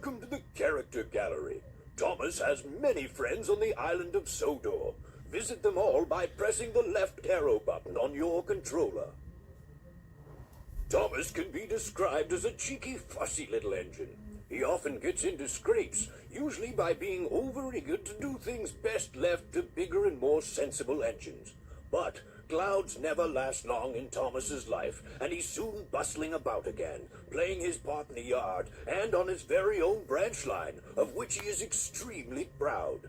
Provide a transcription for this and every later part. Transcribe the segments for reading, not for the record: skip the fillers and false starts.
Welcome to the Character Gallery. Thomas has many friends on the island of Sodor. Visit them all by pressing the left arrow button on your controller. Thomas can be described as a cheeky, fussy little engine. He often gets into scrapes, usually by being over-eager to do things best left to bigger and more sensible engines. But clouds never last long in Thomas's life, and he's soon bustling about again, playing his part in the yard and on his very own branch line, of which he is extremely proud.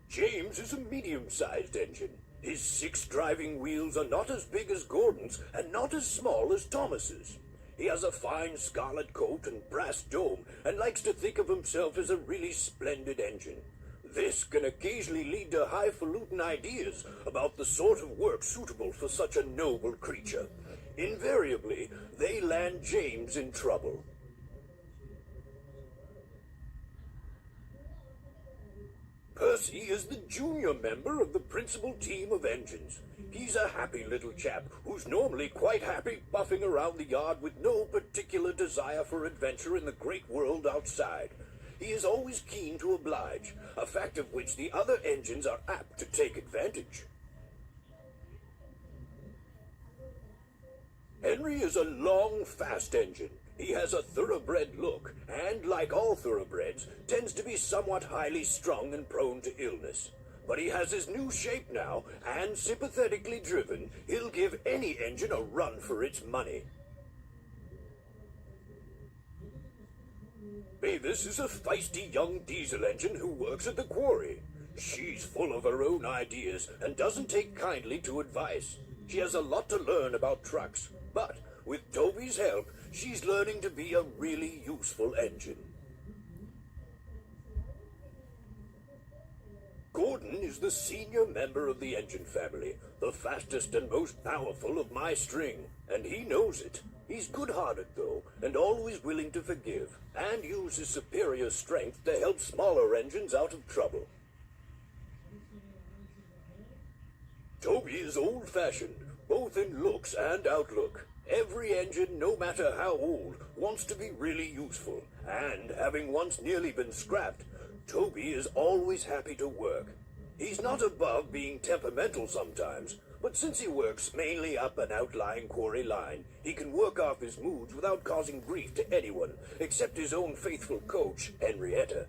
James is a medium-sized engine. His 6 driving wheels are not as big as Gordon's and not as small as Thomas's. He has a fine scarlet coat and brass dome and likes to think of himself as a really splendid engine. This can occasionally lead to highfalutin ideas about the sort of work suitable for such a noble creature. Invariably, they land James in trouble. Percy is the junior member of the principal team of engines. He's a happy little chap who's normally quite happy buffing around the yard with no particular desire for adventure in the great world outside. He is always keen to oblige, a fact of which the other engines are apt to take advantage. Henry is a long, fast engine. He has a thoroughbred look, and, like all thoroughbreds, tends to be somewhat highly strung and prone to illness. But he has his new shape now, and sympathetically driven, he'll give any engine a run for its money. Mavis is a feisty young diesel engine who works at the quarry. She's full of her own ideas and doesn't take kindly to advice. She has a lot to learn about trucks, but with Toby's help, she's learning to be a really useful engine. Gordon is the senior member of the engine family, the fastest and most powerful of my string, and he knows it. He's good-hearted, though, and always willing to forgive, and use his superior strength to help smaller engines out of trouble. Toby is old-fashioned, both in looks and outlook. Every engine, no matter how old, wants to be really useful, and having once nearly been scrapped, Toby is always happy to work. He's not above being temperamental sometimes, but since he works mainly up an outlying quarry line, he can work off his moods without causing grief to anyone, except his own faithful coach, Henrietta.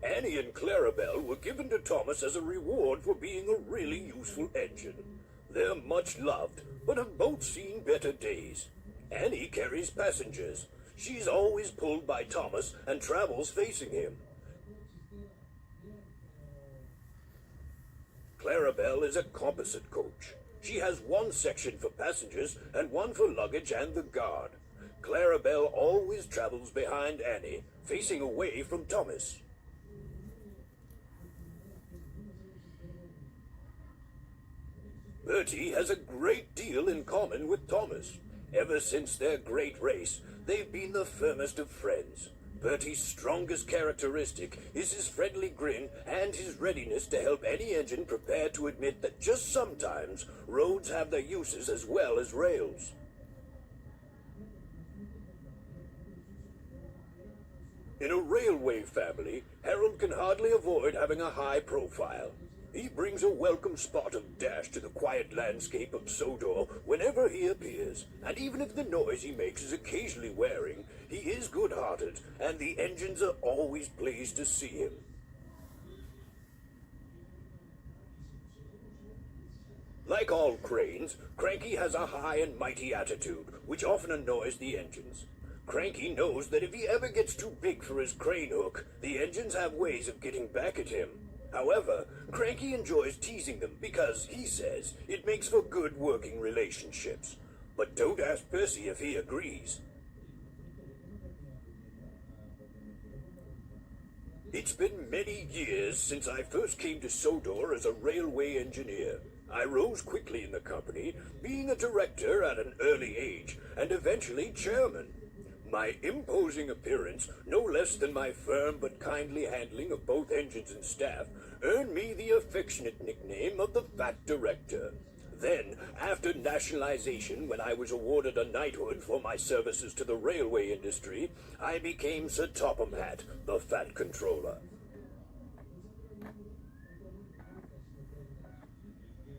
Annie and Clarabelle were given to Thomas as a reward for being a really useful engine. They're much loved, but have both seen better days. Annie carries passengers. She's always pulled by Thomas and travels facing him. Clarabelle is a composite coach. She has one section for passengers and one for luggage and the guard. Clarabelle always travels behind Annie, facing away from Thomas. Bertie has a great deal in common with Thomas. Ever since their great race, they've been the firmest of friends. Bertie's strongest characteristic is his friendly grin and his readiness to help any engine prepared to admit that just sometimes roads have their uses as well as rails. In a railway family, Harold can hardly avoid having a high profile. He brings a welcome spot of dash to the quiet landscape of Sodor whenever he appears, and even if the noise he makes is occasionally wearing, he is good-hearted, and the engines are always pleased to see him. Like all cranes, Cranky has a high and mighty attitude, which often annoys the engines. Cranky knows that if he ever gets too big for his crane hook, the engines have ways of getting back at him. However, Cranky enjoys teasing them because, he says, it makes for good working relationships. But don't ask Percy if he agrees. It's been many years since I first came to Sodor as a railway engineer. I rose quickly in the company, being a director at an early age, and eventually chairman. My imposing appearance, no less than my firm but kindly handling of both engines and staff, earned me the affectionate nickname of the Fat Director. Then, After nationalization, when I was awarded a knighthood for my services to the railway industry, I became Sir Topham Hatt, the Fat Controller.